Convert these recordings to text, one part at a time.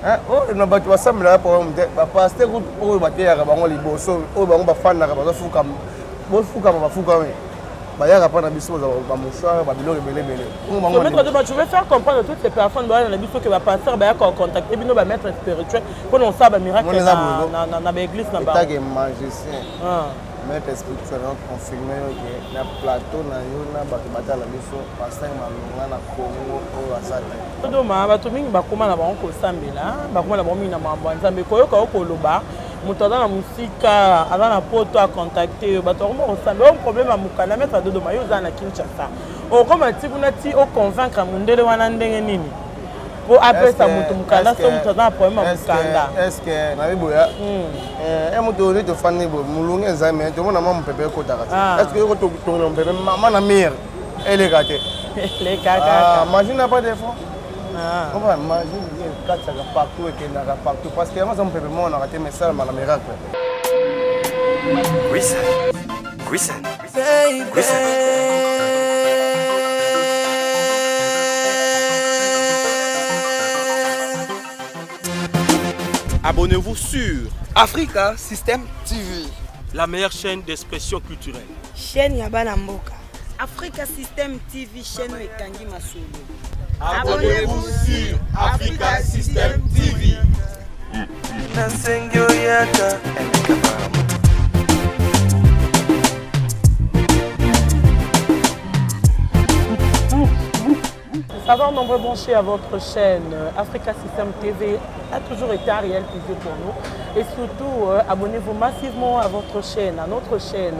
Oh, na bato basambela pour ba pasteur oyo bateyaka bango liboso oyo bango bafandaka bazofuka bafuka we bayaka pa na biso ba mouchoir ba biloko belebele. Je vais faire comprendre à toutes ces personnes na biso que ba pasteur ba yaka contacter bino ba maître spirituel pour non ça ba miracle na église na ba. Tant que magicien. Maître spirituel confirmé que na plateau na yo na bato batala biso pasteur malonga na Congo oyo asate. Todo ma bato mingi bakoma na bango ko sambela bakoma na bango mingi na mambo nzambe koyoka okoloba moto aza na musika aza na poto a contacter bato bakoma kosambe o problème ya mokanda maître Dodo Mayo oza na Kinshasa okoma ti kuna ti oconvaincre mundele wana ndenge nini po apesa moto mokanda so moto aza na problème ya mokanda. Est-ce que na biboya moto oyo tofandi bo mulungu nzambe tomona mwa mopepe ekotaka te. Est-ce que yoko tongela mopepe mama na mire eleka te imagine pas des fois. On va imaginer quatre partout et qu'il n'y a partout parce que moi ça me fait vraiment on a raté mes salles mal miracle. Oui ça. Abonnez-vous sur Africa System TV, la meilleure chaîne d'expression culturelle. Chaîne Yabana Mboka. Africa System TV, chaîne Ekangi Masolo. Abonnez-vous sur Africa System TV. Savoir nombreux branchés à votre chaîne Africa System TV a toujours été un réel plaisir pour nous. Et surtout, abonnez-vous massivement à votre chaîne, à notre chaîne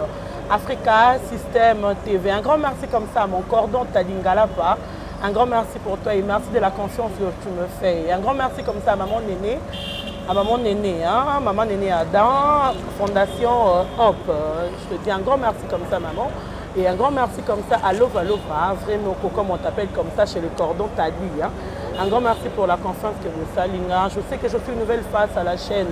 Africa System TV. Un grand merci comme ça à mon cordon Talingalapa. Un grand merci pour toi et merci de la confiance que tu me fais. Et un grand merci comme ça à maman Néné, maman Néné Adam, Fondation Hop. Je te dis un grand merci comme ça maman. Et un grand merci comme ça à Lova, vraiment comme on t'appelle comme ça chez le cordon Tali. Un grand merci pour la confiance que vous salinga. Je sais que je suis une nouvelle face à la chaîne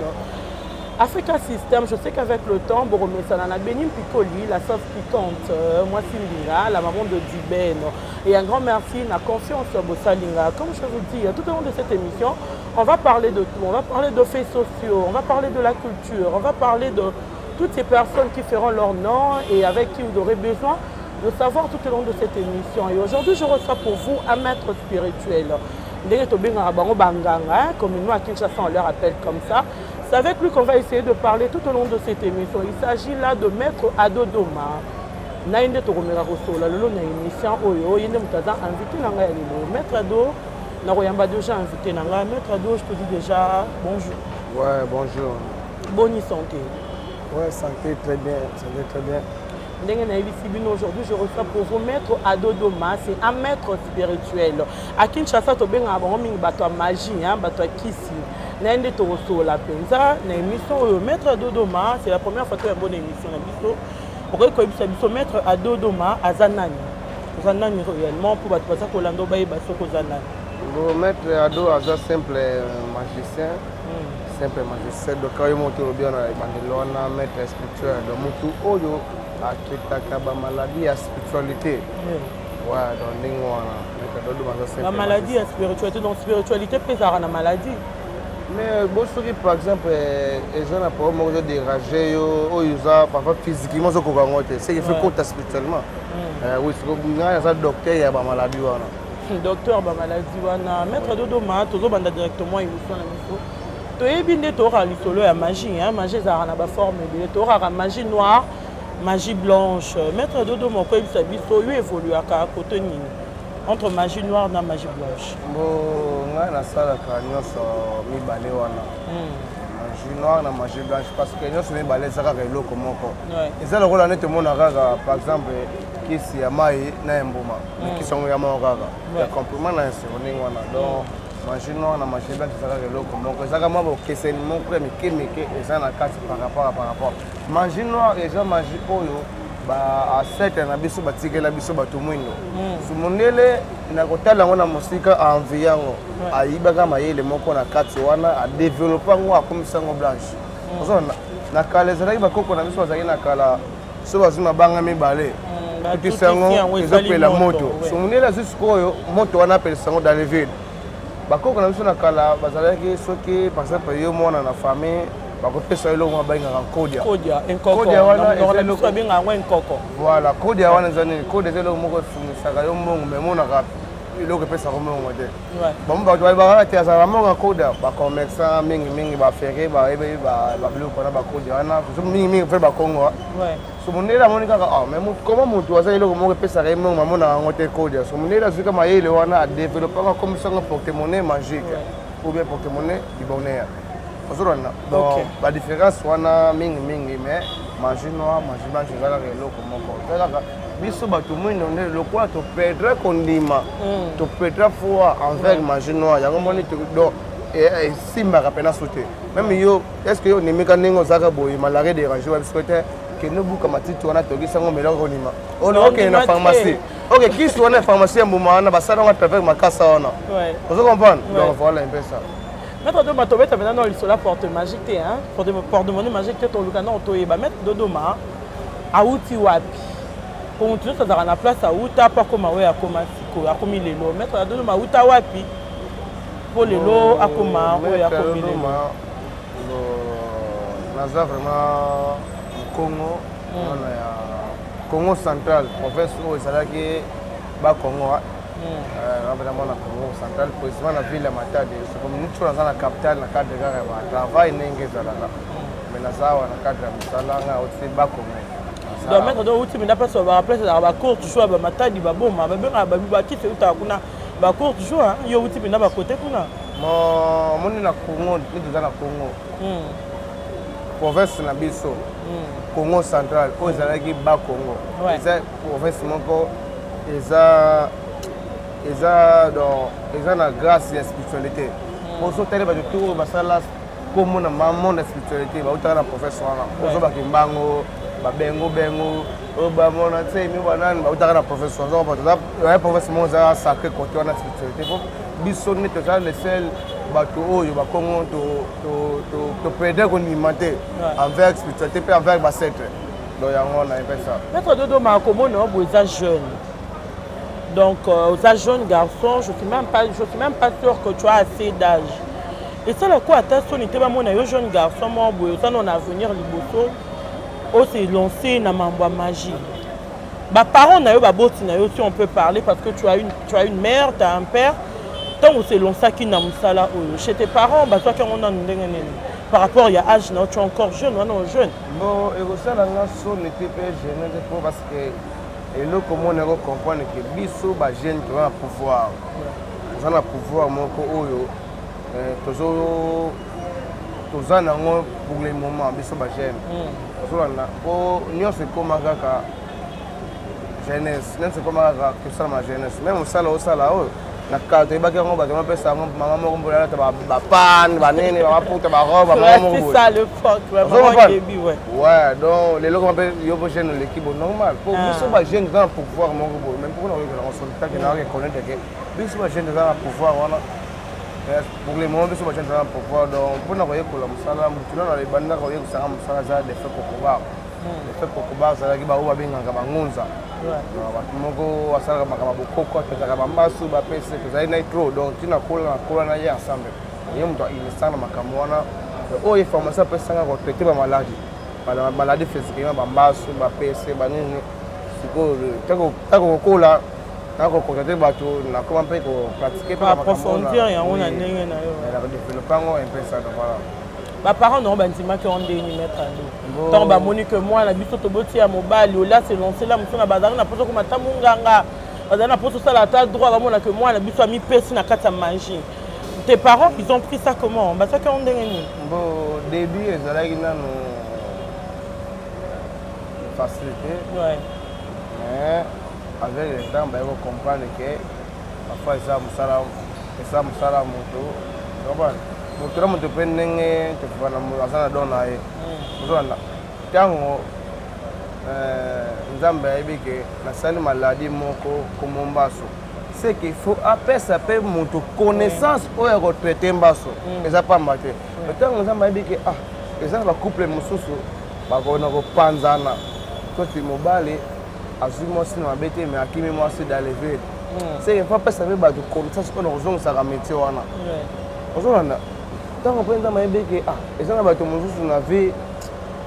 Africa System. Je sais qu'avec le temps, Boromesana, Benim Picoli, la sauce piquante, moi Sindira, la maman de Diben. Et un grand merci, la confiance à Bossalinga. Comme je vous dis, tout au long de cette émission, on va parler de tout. On va parler de faits sociaux, on va parler de la culture, on va parler de toutes ces personnes qui feront leur nom et avec qui vous aurez besoin de savoir tout au long de cette émission. Et aujourd'hui, je reçois pour vous un maître spirituel. Comme nous à Kinshasa, on leur appelle comme ça. C'est avec lui qu'on va essayer de parler tout au long de cette émission. Il s'agit là de Maître Ado Doma. Naïnde Toromera Rosola, le long de l'émission Oyo, il est invité dans la Maître Ado, Naroyamba déjà invité dans la Maître Ado, je te dis déjà bonjour. Ouais, bonjour. Bonne santé. Ouais, santé très bien, santé très bien. Aujourd'hui, je reçois pour vous Maître Ado Doma, c'est un maître spirituel. À Kinshasa, tu as magie, tu kisi. Naïnde Torosola Penza, Maître Ado Doma, c'est la première fois que tu as une bonne émission. Pourquoi tu as Maître Ado Doma à Zanani? Zanani réellement, pour que tu Kolando Baye Basoko Zanani. Le Maître Ado est un simple magicien. Simple magicien. Donc, quand il monte au bien, il y a un maître spirituel. Donc, Moutou Oyo a traité maladie et spiritualité. Ouais, donc, la maladie et spiritualité. Donc, spiritualité, peut être la maladie. Mais bon, par exemple, les gens n'ont pas besoin de déranger, parfois physiquement, c'est qu'il faut compter spirituellement. Oui, c'est un docteur, il y a une maladie. Docteur, il y a une maladie. Maître Dodo Ma, tu as directement émission. Tu as bien dit que la magie, magie est en forme, tu as la magie noire, magie blanche. Maître Dodo Ma, tu as évolué à côté entre magie noire et magie blanche. Bon, na sala kanyo so mi balé wana. Magie noire na magie blanche parce que nous sommes balé ça ka eloko moko. Et ça le rôle net mon araga par exemple kisi ya mai na mbuma. Kisi songo ya mo araga. Ya compliment na soni wana. Donc magie noire na magie blanche ça ka eloko moko. Ça ka mabo keseni mon premier meke et ça na kati par rapport. Magie noire et ça magie oyo ba asete na biso batikela biso bato mwindo sumondele na kotala ngona musika envie yango ayibaka mayele moko na kati wana a développer ngo akomisa ngo blanche ozona na kala ezalaki bakoko na biso bazaki na kala so bazuma banga mibale kisango ezopela moto sumondele jusqu'oyo moto wana apelisa ngo dans le vide bakoko na biso na kala bazalaki soki par exemple yo mwana na famille bakopesa eloko babengaka kodia voilà kodia wana eza nini kodia eza eloko moko efungisaka yo mbongo me emonaka eloko epesaka mbongo te bamo bato balibaka te azala mbongo kodia bacommerçant mingimingi bafere bayebi babiloko wana bakodia wana mingimingi mpe bakongo so mondele amoni kaka mais comment moto aza eloko moko epesaka ye mbongo amonaka yango te kodia so mondele azwi ka mayele wana adevelopaka akomisango portemonnaie magique ou bien portemonnaie du bonheur ozolanda donc badiférence wana mingimingi mais magie noire magie blanche ezalaka eloko moko ezalaka biso bato mwindo nde lokola toperdre kondima toperdre foi envers magie noire yango moni donc esimbaka mpena so te même yo est ce que yo ondimika ndenge ozalaka boye malare dérange wa biso te kende obuka matiti wana tokisango meloko kondima okende na pharmacie ok kisi wana pharmacie ya mbuma wana basala ngo perfect makasa wana ozo comprendre donc voilà un peu ça. Maître Dodoma, tu as maintenant le porte magique, hein? Porte-monnaie magique, tu as le Maître Dodoma, à outil wapi. Pour nous, ça a la place à outa, pas comme à Komasiko, à Komi Lelo. Maître Dodoma, outa wapi. Pour les lots, à Koma, à Komi Lelo. Nous avons vraiment Congo, Congo central, professeur, c'est là qui est Congo. Vraiment na Congo central précisément la ville ya Matadi c'est comme nous sommes dans la capitale na cadre de travail ndenge ezalaka mais na sawa na cadre ya misala nga aussi ba Congo donc maître donc uti mina place ba place ba court toujours ba Matadi ba boma ba benga ba bibaki te uta kuna ba court toujours yo uti mina ba côté kuna moni na Congo ni dans la Congo province na biso Congo central o ezalaki ba Congo c'est province moko eza na grâce ya spiritualité ozotala bato to basala komona monde ya spiritualité bautaka na professeur wana ozobaki mbango babengo oyo bamona te mi banani bautaka na professeur oza professeur moko eza sacré côté wana spiritualité po biso nde tozala le seul bato oyo bakongo topede kondima te envers spiritualité mpe envers bacetre donc yango wana epe ça. Maître Dodoma akomona obo eza jeune. Donc, aux âges jeunes garçons, je ne suis même pas sûr que tu as assez d'âge. Et c'est là quoi, attention, tu es un jeune garçon, tu as un avenir, tu s'est lancé dans la magie. Les parents, si on peut parler, parce que tu as une mère, tu as un père, tant que tu es lancé chez tes parents, par rapport à l'âge, tu es encore jeune, non jeune. Bon, et ça, on n'était pas jeune parce que. Et nous, comment on comprendre que biso ba jeune tu as pouvoir. Nous avons pouvoir moko oyo toza nango pour le moment biso ba jeune. Solana ko nyonso koma kaka jeunesse, nyonso koma kaka que ça ma jeunesse. Même au sala oyo na cadre ba kango ba tama pesa maman moko mbola ta ba pan ba nene ba puta ba roba maman moko. C'est ça le fuck vraiment début ouais. Ouais, donc les locaux m'appellent yo jeune l'équipe normal. Pour biso ba jeune dans pouvoir moko même pour on soldat qui n'a rien connaître que biso ba jeune dans pouvoir wana. Pour les moments biso ba jeune dans pouvoir donc pour na koye ko la musala mutuna na libanda koye ko sanga musala za de fait kokoba. De fait kokoba ça ki ba o ba benga ba ngunza. Watu moko wasala kama bokoko tazaka bambasu ba pese tozali na trop donc tina kola na ye ensemble. Ye mtu inisana makambo wana oyo information pesa nga ko traiter ba maladie physique ba mbasu ba pese ba nini siko tako kola tako contacter bato na comment peut ko pratiquer pour approfondir ya on a ndenge na yo na développer ngo un peu ça voilà. Ba parents non bantima qui ont déni mettre à nous. Tant ba moni que moi la biso to boti ya mobali ola se lancer là musona bazanga na poto ko matamunganga. Bazana poto ça la ta droit ba mona que moi la biso a mi pesi na kata manger. Tes parents ils ont pris ça comment? Ba ça qui ont déni. Bon début ezalaki nanu facilité. Ouais. Mais avec le temps, on va comprendre que parfois, ça me moto. Moto moto pendenge te fana asana dona ye. Ozona. Tango nzambe ayebike na sali maladie moko komombaso. C'est qu'il faut après ça peut moto connaissance oyo ko traiter mbaso. Eza pamba te. Tango nzambe ayebike eza ba couple mususu ba kona ko panzana. Toi tu mobile azui moi si na bete mais akimi moi si dans les villes c'est une fois pas ça veut battre comme ça qu'on a ça métier wana ozolanda tant qu'on prend ma bébé ah et ça na bato mosusu na vie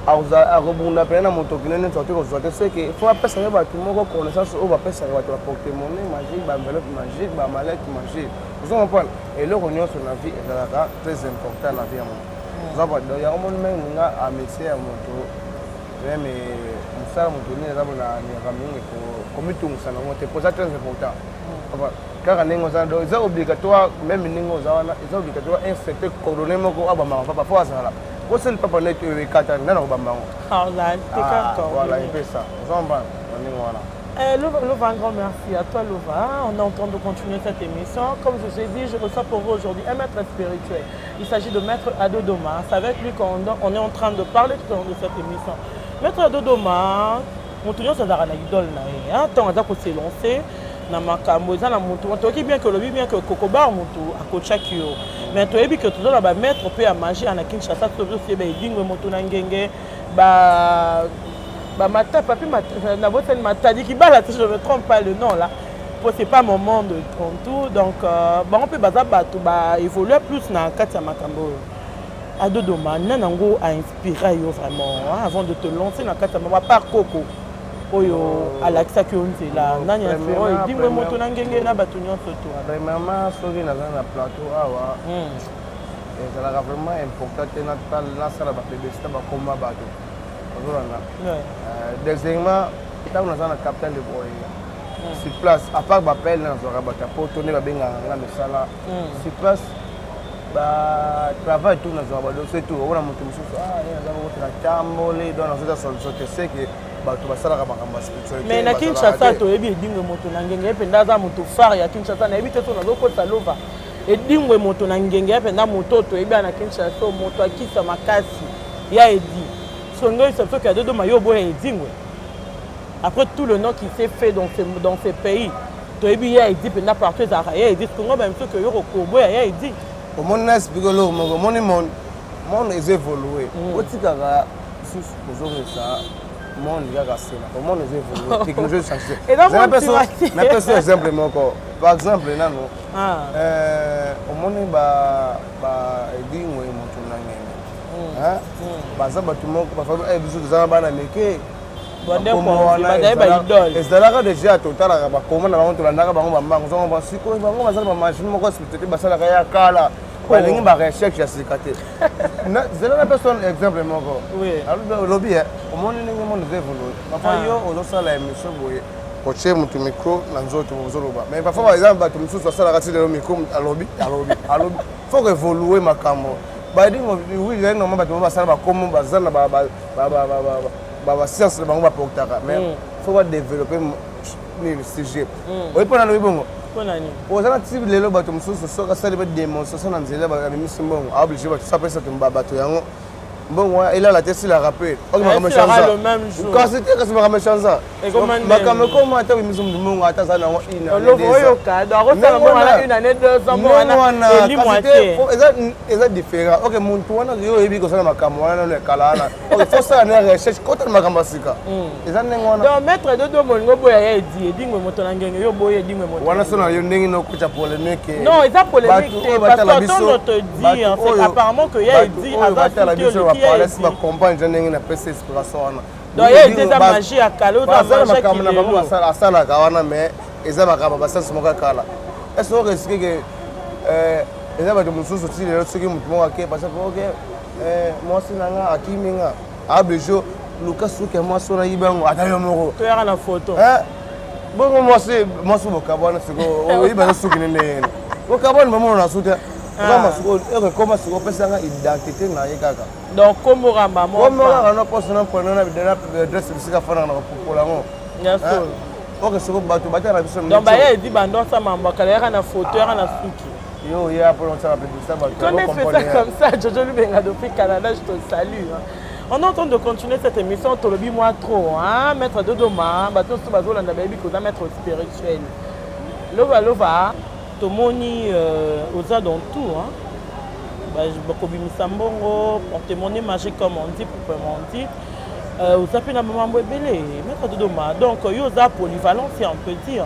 a rebunda pena moto kinene sorti ko sorti c'est que faut pas ça bato moko connaissance au va passer bato la porte-monnaie magique ba enveloppe magique ba mallette magique vous en parlez et le réunion sur la vie est très important la vie à moi ça va donc il y a un monde même a métier à moto même musala moto ni za bona ni ramingi ko komitungusa na moto c'est très important car ningo za do c'est obligatoire même ningo za wana c'est obligatoire un secteur coordonné moko abama papa faut ça ko c'est le papa net kata na ko bamba ah là t'es d'accord voilà il fait ça zomba ningo wana Lova, un grand merci à toi, Lova. On est en train de continuer cette émission. Comme je vous ai dit, je reçois pour vous aujourd'hui un maître spirituel. Il s'agit de Maître Ado Doma. C'est avec lui qu'on est en train de parler tout au long de cette émission. Maître Ado Doma, mon tour c'est dans idole. Tant qu'on s'est lancé, na makambo eza na mutu toki bien que lobi bien que kokobar mutu akochakio mais toyebi que toujours ba maître peut à manger en Kinshasa to bien ba idingwe mutu na ngenge ba mata papi na bote matadi ki bala je ne me trompe pas le nom là pour c'est pas mon monde tout donc on peut baza bato ba évoluer plus na kati ya makambo Ado Doma nanango a inspiré yo vraiment avant de te lancer na kati ya par Coco oyo alakisa ki onze la nani inspiré dingwe moto na ngenge na bato nyonso to maman soki naza na plateau awa ezalaka vraiment important te nasala bapébésité bakoma bato ozolanda deuxièmement ntango naza na capital de boye sur place à part bapele na nazwaka bato ya poto nde babengaka nga misala sur place batravail tout nazwaka badosie tout okona moto mosusu aza kokotela tambole donc nazota solution te seke bato basalaka makambo ya spiritualité mais na Kinshasa toyebi edingwe moto na ngenge ependa aza moto phare ya Kinshasa nayebi te so nazokota Lova edingwe moto na ngenge ependa moto toyebi na Kinshasa moto akisa makasi ya edi songo ça que Ado Doma yo boya edingwe après tout le nom qui s'est fait dans ces pays toyebi ya edi penda partout ezaka ya edi songo ba mso que yo koboya ya edi au monde na expliquer lo mo moni monde est évolué otikaka sous kozongesa monde kaka sena au monde est évolué technologie change et donc na personne exemple moko par exemple nano au monde ba edingwe moto na ngenge baza bato moko bafami biso tozala bana meke ezalaka déjà totalaka bakoma na bango tolandaka bango bambango zongo basikoyo bango bazala bamachine moko spiritualité basalaka ya kala balingi barecherche ya sika te zela na personne exemple moko olobi omoni ndenge monde evolue parfois yo ozosala émission boye kotie motu micro na nzoto ozoloba mais parfois par exemple bato mosusu basalaka ti lelo micro alobi faut que évolue makambo badi oui j'ai normalement bato basala bakomo bazala science na bango bapokutaka mais faut pas développer le sujet oyi mpona lobi bongo oza na ti lelo bato mosusu soki asali badémonstration na nzela bamisi mbongo aoblige bato sapesa bato yango mbongo elala te sila rappel kasi te kasi makambo echanza makambo ekoma ata bimisi mutu mbongo ata aza nango eza différent ok muntu wana yo oyebi kosala makambo wana nano ekala wana fosala na recherche kotala makambo ya sika eza ndenge wana donc maître Dodo molingo boya ya edi edingwe moto na ngenge yo boya edingwe moto wana so na yo ndenge nokutya polémique non eza polémique te parce que attends te dire c'est apparemment que ya edi aza bapalesi bacompagne ja ndenge na pesa inspiration wana donc ya edi eza magie ya kala bazala makambo na bango asalaka wana mais eza makambo basansi moko ya kala est-ce que risque ke eza bato mosusu ti lelo soki motu moko ake parce que oke mwasi na nga akimi nga abejo luka suki ya mwasi wana yibango ata yo moko toyaka na photo bongo mwasi bokabwana siko oyibaza suki ne ndenge bokabwana bamono na su te ekoma siko opesanga identité na ye kaka donc komoramba komoranga no poso na mpona na adresse bisika fanaka na kopopola yango oke siko bato batala biso donc baya edi bandonsa mambakala yaka na photo yaka na suki yo ya pour ça ça quand on fait ça comme ça Jojo Lubenga depuis Canada je te salue on est en train de continuer cette émission tolobi moi trop hein maître Dodoma bato so bazolanda bayebi koza maître spirituel lova tomoni oza dans tout hein bakobimisa mbongo porte-monnaie magique comme on dit proprement dit oza pe na mambo ebele maître Dodoma donc yo oza polyvalence on peut dire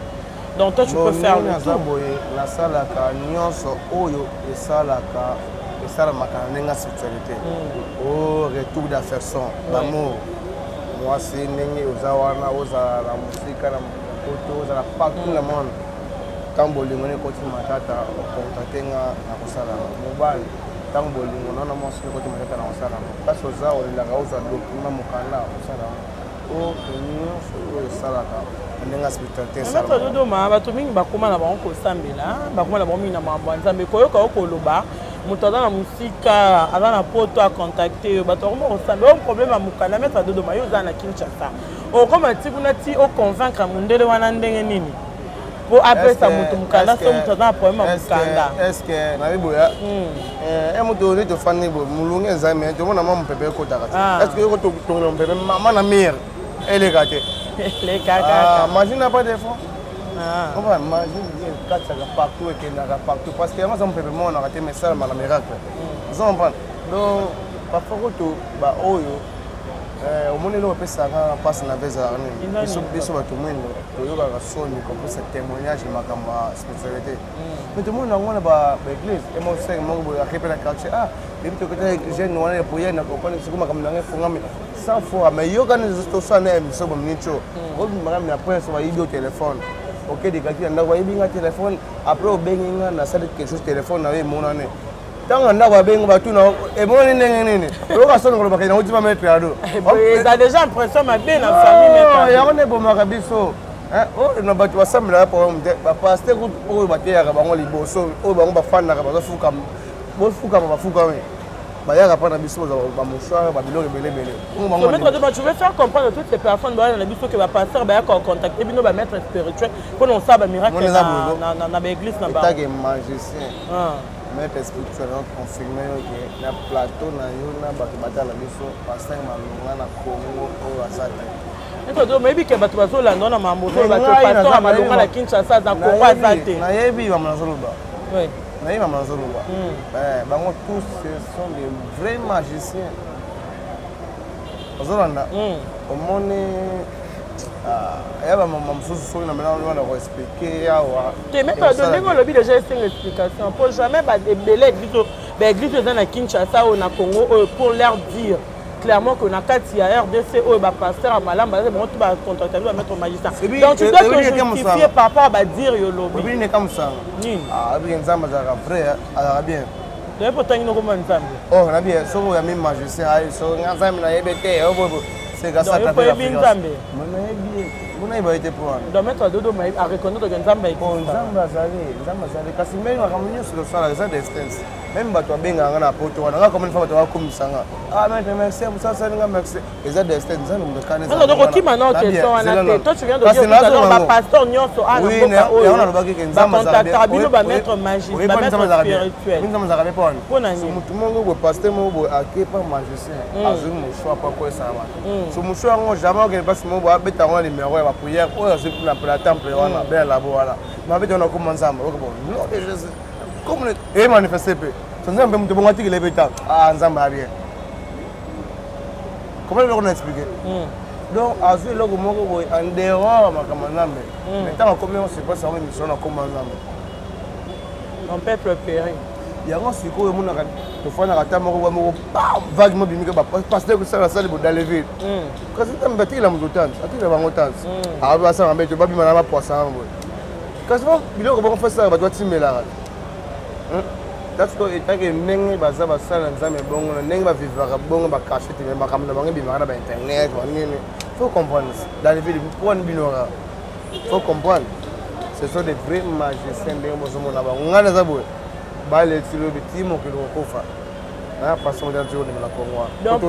Donc toi tu peux faire le tout. La salaka nyonso oyo et salaka et salamaka nenga sexualité. Au retour d'affection, d'amour. Moi c'est nengi ozawana oza la musique na photo oza la partout le monde. Quand bolingo ne koti matata contacter nga na kosala mobile. Quand bolingo non moi c'est koti matata na kosala. Parce que oza olinga oza document mokanda kosala. O nyonso oyo salaka nenga spectateur ça. Maître Dodo ma bato mingi bakoma na bango kosambela, bakoma na bango mingi na mambo nzambe koyoka okoloba, moto aza na musika, aza na poto a contacter, bato komo kosambela, o problème amukana Maître Dodo ma yo za na Kinshasa. O koma tikuna ti o convaincre mundele wana ndenge nini? Po après ça moto mukanda so moto aza na problème amukanda. Est-ce que na biboya moto ne te fani bo mulungu nzambe to mona mamu pepe ko takati. Est-ce que yo to tongela pepe mana mire elle est gâtée. Les caca. Imagine n'a pas de fond. On va imaginer quatre ça partout et qu'il n'a partout parce que moi ça me fait vraiment on a raté mais ça la miracle. Vous en comprenez. Donc parfois tout bah oyo au monde là on peut ça passe na veza arni. Biso ba tout monde to yoka ka soni comme ce témoignage makamba spécialité. Mais tout le monde on ba église et moi c'est moi bo répéter la quartier depuis que tu jeune on est pour y na comprendre c'est comme comme na fonga mais sans fois mais yoka ne to ça na so ba mnicho. On m'a mis après sur vidéo téléphone. OK des gars qui nda wa yibinga téléphone après au benginga na ça quelque chose téléphone na we monane. Tant nda wa benga ba tout na e moni nene. Yoka so ngolo ba kana uti ba mettre ado. Ça déjà impression ma bien en famille mais ya on est bon makabiso. Oh na batu basambela pour ba pasteur ko ba te ya ba ngoli boso o ba ngba fana ka ba fuka bo fuka ba fuka we. Bah ya rapana biso ba mouchoir ba biloko belebele. Maître Dodo, tu veux faire comprendre à toutes les personnes dans la biso que va pasteur ba contacter bino ba maître spirituel pour on ça ba miracle na l'église na ba. Ta que magicien. Maître spirituel confirmé que na plateau na yo na ba batala biso pasteur malunga na Congo o azata. Maître Dodo, maybe que bato bazola na mambo to ba pasteur malunga na Kinshasa na Congo azate. Na yebi ba mazoloba. Oui. Naïma Manzoloba. Tous ce sont des vrais magiciens. Ozolanda. Au monde yaba maman mususu na mena on va expliquer yawa. Tu Maître Dodo ndenge lobi déjà c'est une explication pour jamais ba débélé église dans na Kinshasa ou na Congo pour leur dire clairement qu'on a 4 RDC ou ba pasteur malamba bon tout ba contacter ba mettre magicien. Donc tu dois te justifier par rapport à dire yo lobi. Oui, n'est comme ça. Bien nzamba za vrai bien. Tu peux tangi no comme nzambe. Oh, na bien, so ya même magicien so nzambe na yebete c'est grâce à ta nzambe. Mona iba été pour. Donc Maître Dodo a reconnaître que nzambe est. Oh, nzamba zali kasi même akamunyo sur le sala ça distance. Même bato benga na poto wana comme une fois bato bakomisanga. Mais merci ça ça nga merci. Les a distance nzambe mukane. Donc qui maintenant question wana te. Toi tu viens de dire que ba pasteur nyonso a na boka oyo. Oui, on a le baki que nzamba zali. Contacter bino ba maître magicien, ba maître spirituel. Nzamba za répondre. Pona ni. Mutu mongo bo pasteur mo bo akepa magicien. Azui mo choix pas quoi ça va. So mo choix ngo jamais que parce mo bo abeta ngo numéro ya prière oyo c'est pour la temple wana bien là-bas voilà. Mais avec on a commencé ensemble. Non, Jésus. Comme et manifester peu. Nzambe mtu bongo atiki lebeta nzambe bien. Comment on expliquer? Donc azui logo moko boy en dehors makama nzambe. Mais tant comme on sait pas ça on mission na comme nzambe. On peuple péri. Yango siko mona ka to fana ka tamoko moko vague mo bimika ba pasteur ko sala sala dans les villes. Kasi tambe tiki la mutante, atiki la bango tante. Aba sa mbe to babi mana ba poisson boy. Kasi bon biloko bon faire ça ba doit timela. That's why it take ndenge baza basala nzambe bongo ndenge ba vivre bongo ba cacher te ba kamna bango bimaka na ba internet ba nini. Faut comprendre dans les villes pour binora. Faut comprendre. Ce sont des vrais magiciens ndenge mozomo na ba ngana za boy. Ba le tilo bitimo ke lo kofa. Na passe mo dans la Congo. Donc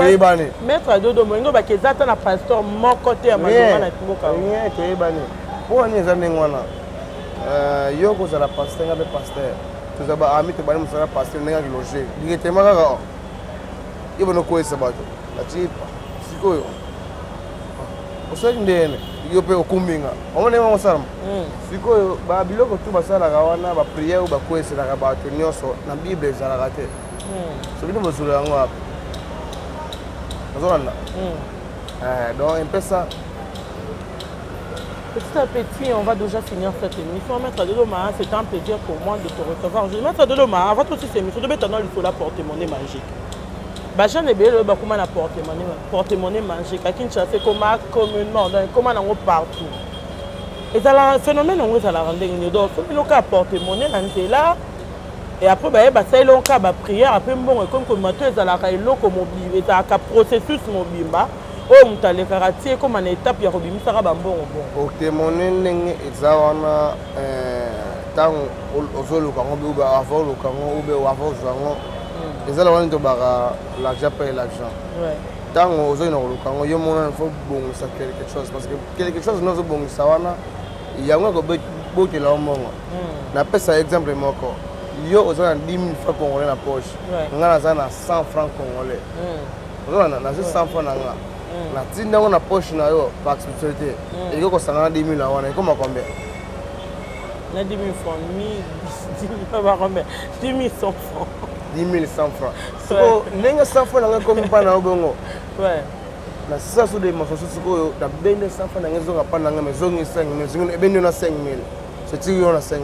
Maître Dodo Moingo ba kezata na pasteur mon côté ya mazoma na Kiboka. Oui, to yebani. Pour ni za ndenge wana. Yoko za la pasteur ngabe pasteur. Tu sais pas ami te bani musala pasteur ndenge ki loger. Directement kaka. Ibo no koesa bato. Ati sikoyo. Osali ndene. Yope okumbinga. Omone mo salama. Sikoyo ba biloko tu basala kawana ba prière ba koesa na bato nyoso na Bible za la rate. So bino bozula yango hapa. Nazona. Donc impesa Petit à petit, on va déjà finir cette émission. Maître Deloma, c'est un plaisir pour moi de te recevoir. Maître Deloma, avant toute cette émission, de mettre dans le porte-monnaie magique. J'en ai bien le porte-monnaie magique. À Kinshasa, c'est comme communément, comme on partout. Et c'est un phénomène où ça la rend dingue. Donc, il y a un porte-monnaie là. Et après, ça y a une prière. Après, comme commentateur, ça a un processus mobile. Oh, mutale karate comme une étape ya robimisa ka bambongo bon. Porte-monnaie ndenge ezawana tant ozoluka ngo ba avant le kango ou be avant zango ezala wana to baka l'argent paye l'argent. Ouais. Tant ozolina ko kango yo mona il faut bongisa quelque chose parce que quelque chose nous bongisa wana yango ko bote la mbongo. Na pesa exemple moko yo ozana 10 000 francs congolais na poche. Ngana zana 100 francs congolais. Ozana na 100 francs na nga. Na tinda on a poche na yo par spécialité et ko sangana 10 000 wana et comment combien na 10 000 francs 10 000 pas combien 10 100 francs 10 100 francs so nenga 100 francs na comme pas na bongo ouais na ça sur des morceaux ko da bende 100 francs na ngezo ka pa na ngame zo ngi 5 000 zo bende na 5 000 c'est tu on a 5 000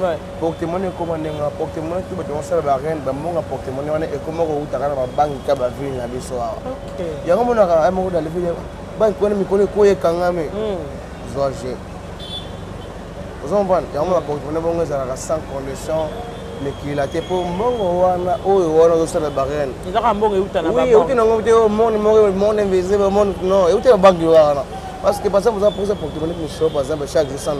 ouais porte-monnaie comment nenga porte-monnaie tu ba ça ba rien ba monga porte-monnaie wana et comment ko utaka na banque ka ba vini na biso awa OK yango mona ka mo da levi banque wana mi kone ko ye kangame zoje ozomban yango la porte-monnaie bongo za ka sans condition mais qu'il a été pour mongo wana oyo wana zo sala ba rien il a mbongo uta na ba oui uta na ngote o monde invisible monde non et uta banque wana parce que par exemple vous avez pour ça porte-monnaie mi shop par exemple chaque jour $100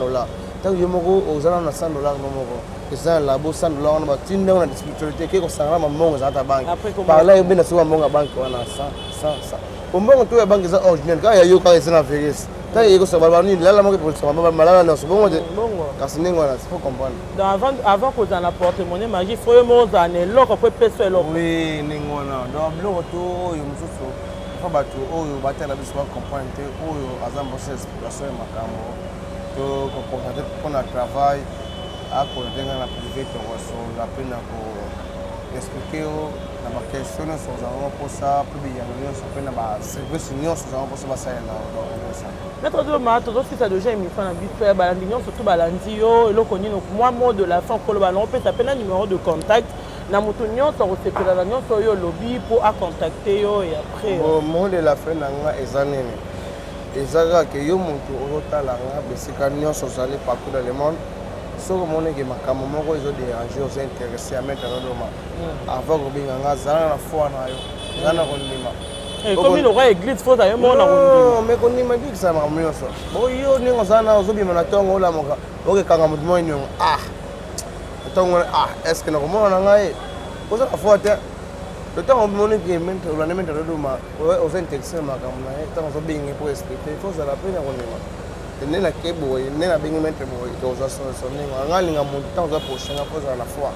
tant que moko ozana na $100 no moko eza labo $100 na batinda na spiritualité ke ko sangala mamongo za ta banque par là yobena so mamongo banque wana 100 ombongo to ya banque za original ka ya yo ka eza na vérité tant yeko so babani lala moko pour ça malala na so bongo de kasi ningo na faut comprendre donc avant que dans la porte-monnaie magique faut mo za ne loko pe peso loko oui ningo na donc loko to yo mususu fa batu oyo batela biso ba comprendre oyo azambo c'est explication ya makambo to comporter pour le travail à côté de la privé to so la pena ko expliquer na ba question so za pour ça pour bien nous so pena ba service union so za pour ça ça na ça Maître Deloma to do fisa déjà mi fa na biso ba landinyo surtout ba landio eloko nino moi mot de la fin pour le ballon peut taper le numéro de contact na mutu nyonso kosekela na nyonso yo lobby pour à contacter yo et après mot de la fin na nga ezanene ezaka ke yo muntu otala nga besika nyonso zali partout dans le monde soko mone ke makambo moko ezo déranger aux intéressés à mettre dans doma avant ko binga nga zala na foi na yo zana ko ndima et comme il aura église faut d'ailleurs mon na ko ndima mais ko ndima ki ça makambo nyonso bo yo ningo zana ozobima na tongo la moka oke kanga mutu mo nyongo tongo est-ce que na ko mona nga e ko za foi te le temps on monnaie qui même on a même dans le doma aux intéressés makambo na temps zo binga pour expliquer faut ça la peine ko ndima nena kebo nena bingi mettre boy to za sonne ngali nga montu temps za prochain pour la foi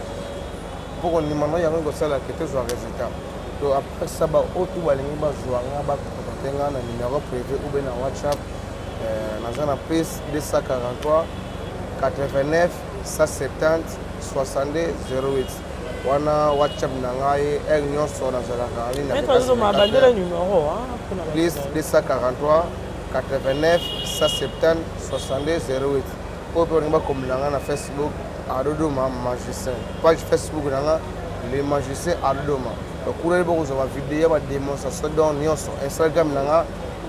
pour qu'on demande ya ngo sala que te zo résultat to après ça ba otu balingi ba zo nga ba contacter nga na numéro privé ou bien na WhatsApp na zana plus 243 89 170 62 08 wana WhatsApp na ngai nyonso na zala kali na Maître Deloma bandela numéro plus 243 89 170 62 08 pour comme na Facebook Adodoma magicien page Facebook na le magicien Adodoma donc pour les bonnes vidéos ba démonstration donc nyonso Instagram na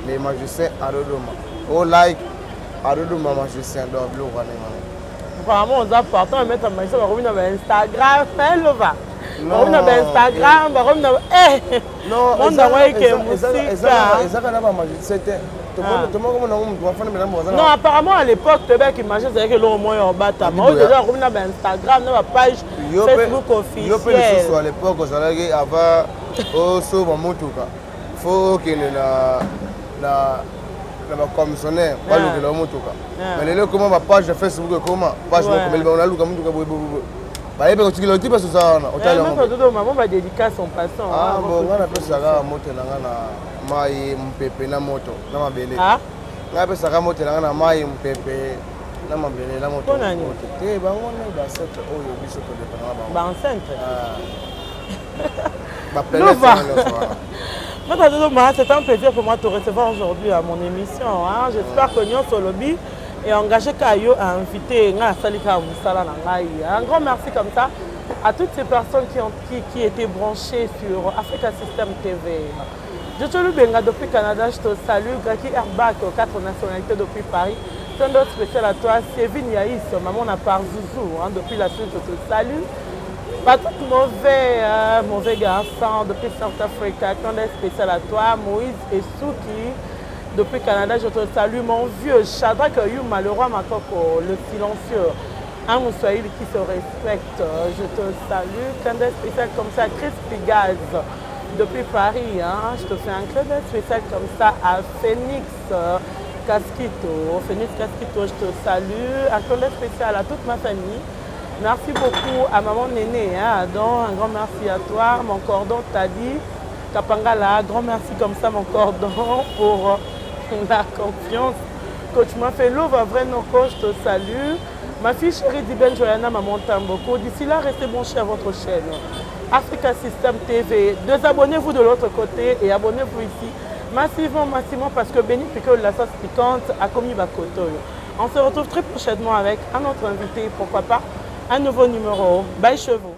le magicien Adodoma au like Adodoma magicien donc bleu wana apparemment on a partant mettre magicien ba revenir na Instagram mais le va on a Instagram ba revenir non on a ouais que musique ça kana ba magicien non, apparemment à l'époque, tu as imagine c'est que l'on moyen en bata. Mais déjà on a Instagram, on a page Facebook officielle. Yo pe à l'époque on allait avant au so mamutuka. Faut que la commissionnaire pas le la mutuka. Mais là comment ma page Facebook comment page comment on a lu comme mutuka bah il peut continuer le type parce que ça on t'a maman va dédicace en passant. Ah bon on a fait ça à moto na mai mpepe na moto na mabele nga pesa ka moto na mai mpepe na mabele na moto te bango na ba centre oyo biso to dépend ba centre ba pelete Maître Deloma, c'est un plaisir pour moi de te recevoir aujourd'hui à mon émission. J'espère que nous sur le lobby et engagé Kayo à inviter un grand merci comme ça à toutes ces personnes qui étaient branchées sur Africa System TV. Je te loue Benga depuis Canada, je te salue. Graki Herbak, 4 nationalités depuis Paris. C'est un autre spécial à toi. Sévin Yaïs, maman n'a pas Zouzou, depuis la suite, je te salue. Pas tout mauvais garçon depuis South Africa. Un autre spécial à toi. Moïse et Souki depuis Canada, je te salue. Mon vieux Shadrach Yuma, le roi Makoko, le silencieux. Un Moussaïl qui se respecte, je te salue. Un autre spécial comme ça, Chris Pigaz. Depuis Paris, je te fais un clin d'œil spécial comme ça à Phoenix Casquito. Phoenix Casquito, je te salue. Un clin d'œil spécial à toute ma famille. Merci beaucoup à maman Néné, donc un grand merci à toi. Mon cordon t'a dit, Kapangala, grand merci comme ça mon cordon pour la confiance que tu m'as fait. Love, vrai Noko, je te salue. Ma fille chérie Diben Joyana maman Tamboko. D'ici là, restez branchés à votre chaîne Africa System TV. Désabonnez-vous de l'autre côté et abonnez-vous ici massivement parce que Béni Piquet, la sauce piquante, a commis Bakoto. On se retrouve très prochainement avec un autre invité, pourquoi pas un nouveau numéro. Bye chevaux.